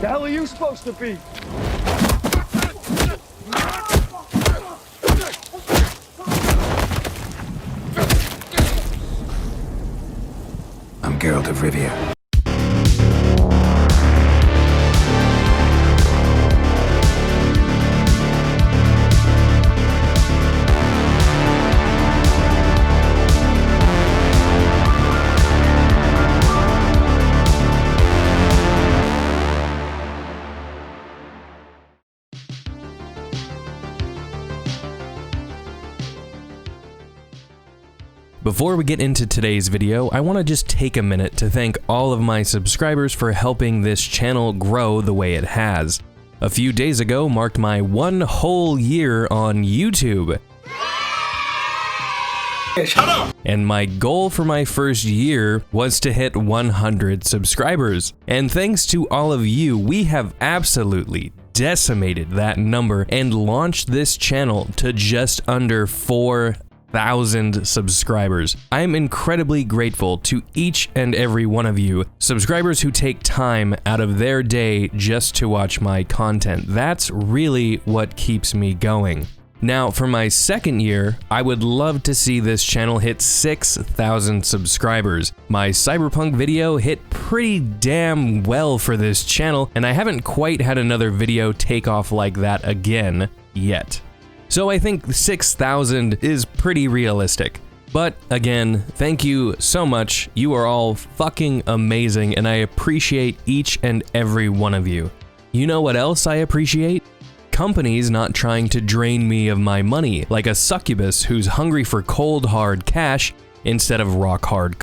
The hell are you supposed to be? I'm Geralt of Rivia. Before we get into today's video, I want to just take a minute to thank all of my subscribers for helping this channel grow the way it has. A few days ago marked my 1 whole year on YouTube. Shut up! And my goal for my first year was to hit 100 subscribers. And thanks to all of you, we have absolutely decimated that number and launched this channel to just under 4,000 subscribers. I'm incredibly grateful to each and every one of you, subscribers who take time out of their day just to watch my content. That's really what keeps me going. Now, for my second year, I would love to see this channel hit 6,000 subscribers. My Cyberpunk video hit pretty damn well for this channel, and I haven't quite had another video take off like that again yet. So I think 6,000 is pretty realistic. But again, thank you so much. You are all fucking amazing, and I appreciate each and every one of you. You know what else I appreciate? Companies not trying to drain me of my money, like a succubus who's hungry for cold hard cash instead of rock hard.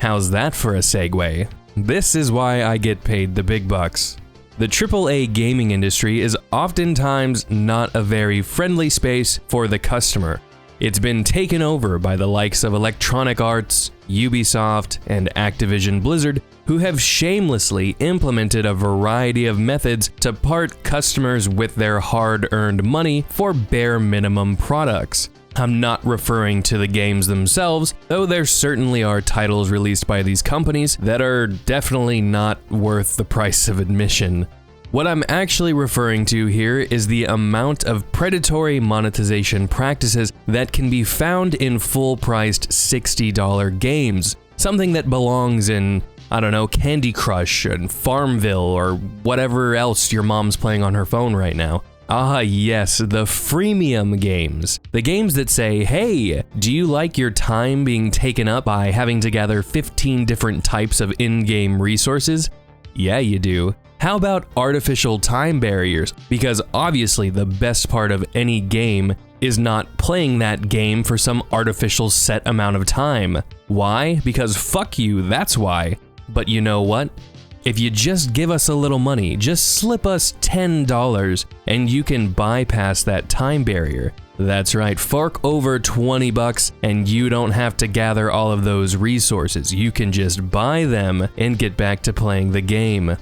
How's that for a segue? This is why I get paid the big bucks. The AAA gaming industry is oftentimes not a very friendly space for the customer. It's been taken over by the likes of Electronic Arts, Ubisoft, and Activision Blizzard, who have shamelessly implemented a variety of methods to part customers with their hard-earned money for bare minimum products. I'm not referring to the games themselves, though there certainly are titles released by these companies that are definitely not worth the price of admission. What I'm actually referring to here is the amount of predatory monetization practices that can be found in full-priced $60 games, something that belongs in, I don't know, Candy Crush and Farmville or whatever else your mom's playing on her phone right now. Ah yes, the freemium games. The games that say, hey, do you like your time being taken up by having to gather 15 different types of in-game resources? Yeah, you do. How about artificial time barriers? Because obviously the best part of any game is not playing that game for some artificial set amount of time. Why? Because fuck you, that's why. But you know what? If you just give us a little money, just slip us $10, and you can bypass that time barrier. That's right, fork over 20 bucks, and you don't have to gather all of those resources. You can just buy them and get back to playing the game.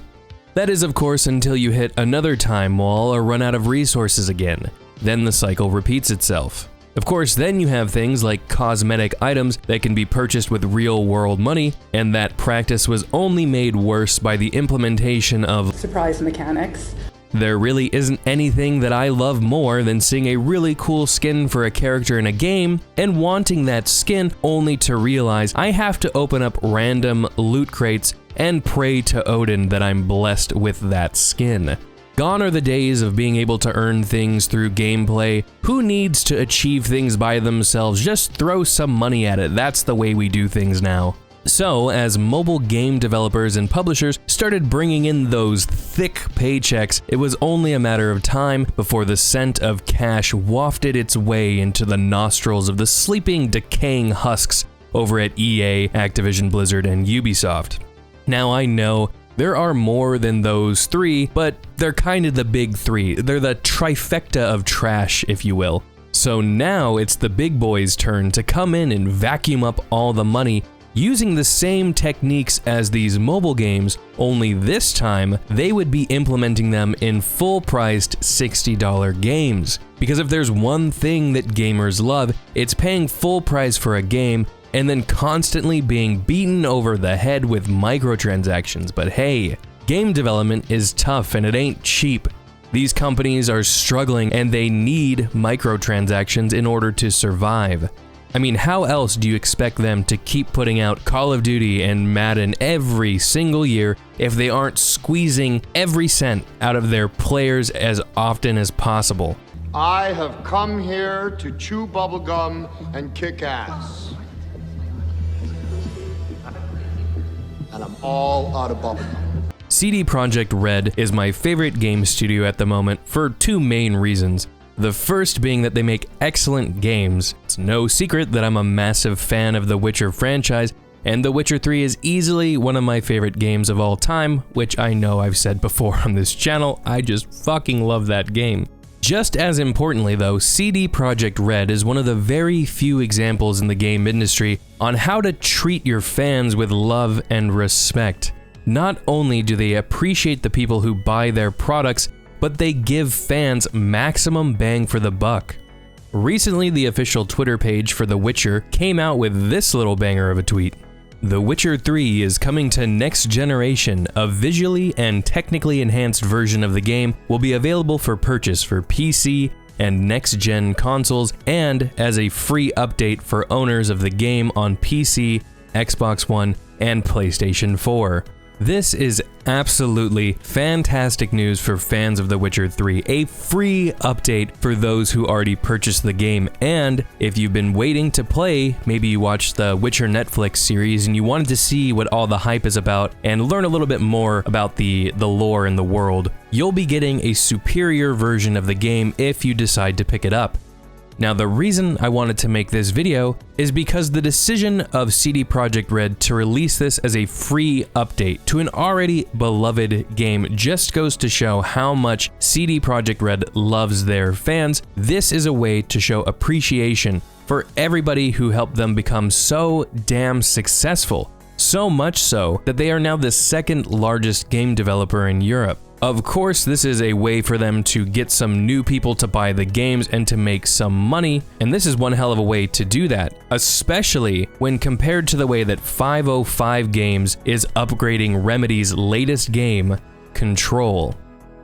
That is, of course, until you hit another time wall or run out of resources again. Then the cycle repeats itself. Of course, then you have things like cosmetic items that can be purchased with real-world money, and that practice was only made worse by the implementation of surprise mechanics. There really isn't anything that I love more than seeing a really cool skin for a character in a game and wanting that skin only to realize I have to open up random loot crates and pray to Odin that I'm blessed with that skin. Gone are the days of being able to earn things through gameplay. Who needs to achieve things by themselves? Just throw some money at it. That's the way we do things now. So, as mobile game developers and publishers started bringing in those thick paychecks, it was only a matter of time before the scent of cash wafted its way into the nostrils of the sleeping, decaying husks over at EA, Activision Blizzard, and Ubisoft. Now I know there are more than those three, but they're kind of the big three. They're the trifecta of trash, if you will. So now it's the big boys' turn to come in and vacuum up all the money using the same techniques as these mobile games, only this time they would be implementing them in full-priced $60 games. Because if there's one thing that gamers love, it's paying full price for a game and then constantly being beaten over the head with microtransactions. But hey, Game development is tough and it ain't cheap. These companies are struggling and they need microtransactions in order to survive. I mean, how else do you expect them to keep putting out Call of Duty and Madden every single year if they aren't squeezing every cent out of their players as often as possible? I have come here to chew bubblegum and kick ass. And I'm all out of bubblegum. CD Projekt Red is my favorite game studio at the moment for two main reasons. The first being that they make excellent games. It's no secret that I'm a massive fan of the Witcher franchise, and The Witcher 3 is easily one of my favorite games of all time, which I know I've said before on this channel. I just fucking love that game. Just as importantly though, CD Projekt Red is one of the very few examples in the game industry on how to treat your fans with love and respect. Not only do they appreciate the people who buy their products, but they give fans maximum bang for the buck. Recently, the official Twitter page for The Witcher came out with this little banger of a tweet. The Witcher 3 is coming to next generation. A visually and technically enhanced version of the game will be available for purchase for PC and next-gen consoles and as a free update for owners of the game on PC, Xbox One, and PlayStation 4. This is absolutely fantastic news for fans of The Witcher 3, a free update for those who already purchased the game, and if you've been waiting to play, maybe you watched the Witcher Netflix series and you wanted to see what all the hype is about and learn a little bit more about the lore and the world, you'll be getting a superior version of the game if you decide to pick it up. Now, the reason I wanted to make this video is because the decision of CD Projekt Red to release this as a free update to an already beloved game just goes to show how much CD Projekt Red loves their fans. This is a way to show appreciation for everybody who helped them become so damn successful. So much so that they are now the second largest game developer in Europe. Of course, this is a way for them to get some new people to buy the games and to make some money, and this is one hell of a way to do that, especially when compared to the way that 505 Games is upgrading Remedy's latest game, Control.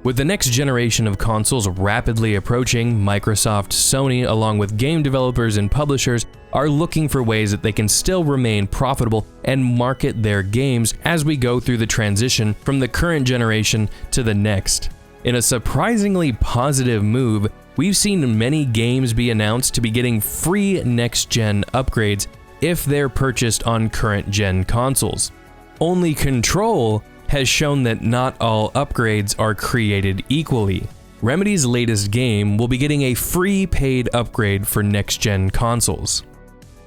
With the next generation of consoles rapidly approaching, Microsoft, Sony, along with game developers and publishers, are looking for ways that they can still remain profitable and market their games as we go through the transition from the current generation to the next. In a surprisingly positive move, we've seen many games be announced to be getting free next-gen upgrades if they're purchased on current-gen consoles. Only Control has shown that not all upgrades are created equally. Remedy's latest game will be getting a free paid upgrade for next-gen consoles.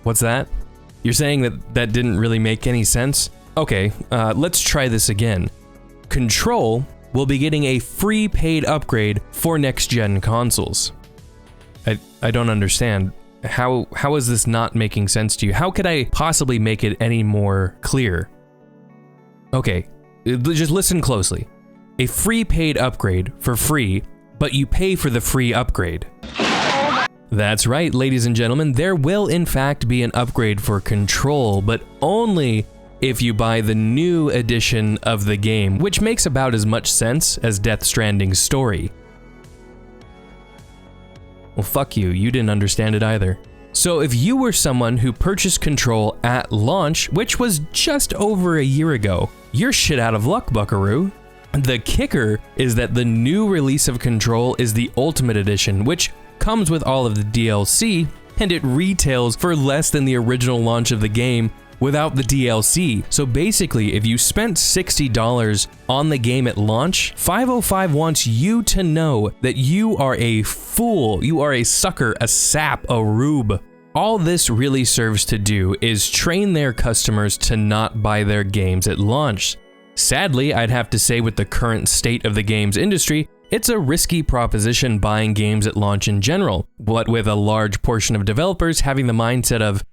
What's that? You're saying that didn't really make any sense? Okay, let's try this again. Control will be getting a free paid upgrade for next-gen consoles. I don't understand. How is this not making sense to you? How could I possibly make it any more clear? Okay, just listen closely. A free paid upgrade for free, but you pay for the free upgrade. That's right, ladies and gentlemen, there will in fact be an upgrade for Control, but only if you buy the new edition of the game, which makes about as much sense as Death Stranding's story. Well, fuck you, you didn't understand it either. So if you were someone who purchased Control at launch, which was just over a year ago, you're shit out of luck, buckaroo. The kicker is that the new release of Control is the Ultimate Edition, which comes with all of the DLC, and it retails for less than the original launch of the game without the DLC. So basically, if you spent $60 on the game at launch, 505 wants you to know that you are a fool, you are a sucker, a sap, a rube. All this really serves to do is train their customers to not buy their games at launch. Sadly, I'd have to say with the current state of the games industry, it's a risky proposition buying games at launch in general, what with a large portion of developers having the mindset of,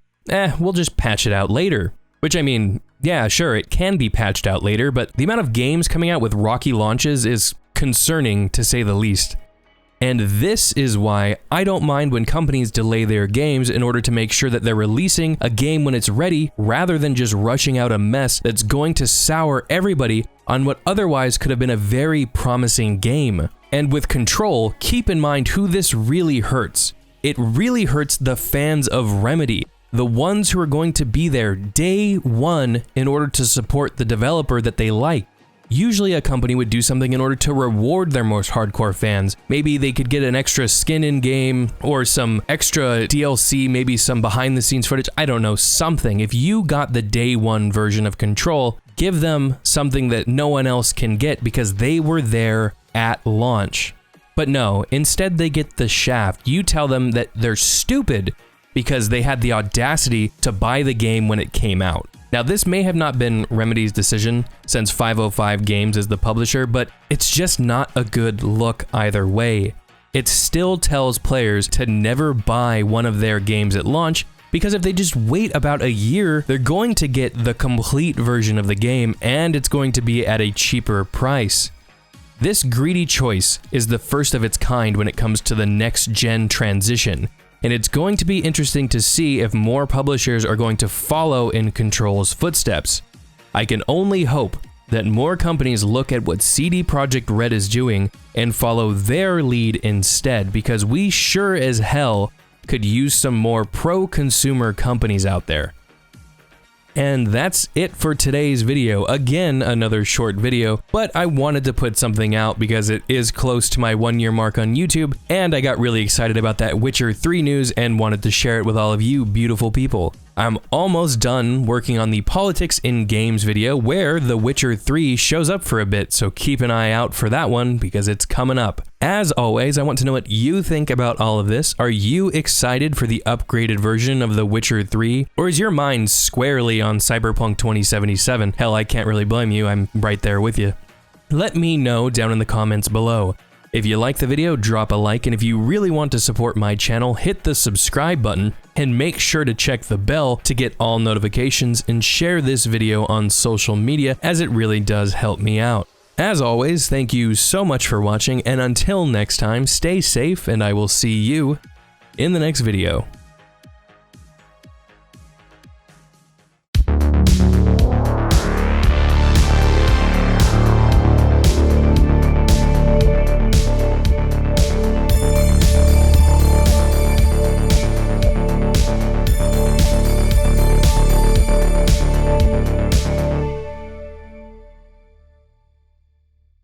we'll just patch it out later. Which I mean, yeah, sure, it can be patched out later, but the amount of games coming out with rocky launches is concerning to say the least. And this is why I don't mind when companies delay their games in order to make sure that they're releasing a game when it's ready, rather than just rushing out a mess that's going to sour everybody on what otherwise could have been a very promising game. And with Control, keep in mind who this really hurts. It really hurts the fans of Remedy, the ones who are going to be there day one in order to support the developer that they like. Usually a company would do something in order to reward their most hardcore fans. Maybe they could get an extra skin in game, or some extra DLC, maybe some behind the scenes footage, I don't know, something. If you got the day one version of Control, give them something that no one else can get because they were there at launch. But no, instead they get the shaft. You tell them that they're stupid because they had the audacity to buy the game when it came out. Now, this may have not been Remedy's decision, since 505 Games is the publisher, but it's just not a good look either way. It still tells players to never buy one of their games at launch, because if they just wait about a year, they're going to get the complete version of the game, and it's going to be at a cheaper price. This greedy choice is the first of its kind when it comes to the next-gen transition, and it's going to be interesting to see if more publishers are going to follow in Control's footsteps. I can only hope that more companies look at what CD Projekt Red is doing and follow their lead instead, because we sure as hell could use some more pro-consumer companies out there. And that's it for today's video. Again, another short video, but I wanted to put something out because it is close to my 1 year mark on YouTube, and I got really excited about that Witcher 3 news and wanted to share it with all of you beautiful people. I'm almost done working on the Politics in Games video where The Witcher 3 shows up for a bit, so keep an eye out for that one because it's coming up. As always, I want to know what you think about all of this. Are you excited for the upgraded version of The Witcher 3? Or is your mind squarely on Cyberpunk 2077? Hell, I can't really blame you, I'm right there with you. Let me know down in the comments below. If you like the video, drop a like, and if you really want to support my channel, hit the subscribe button, and make sure to check the bell to get all notifications, and share this video on social media, as it really does help me out. As always, thank you so much for watching, and until next time, stay safe, and I will see you in the next video.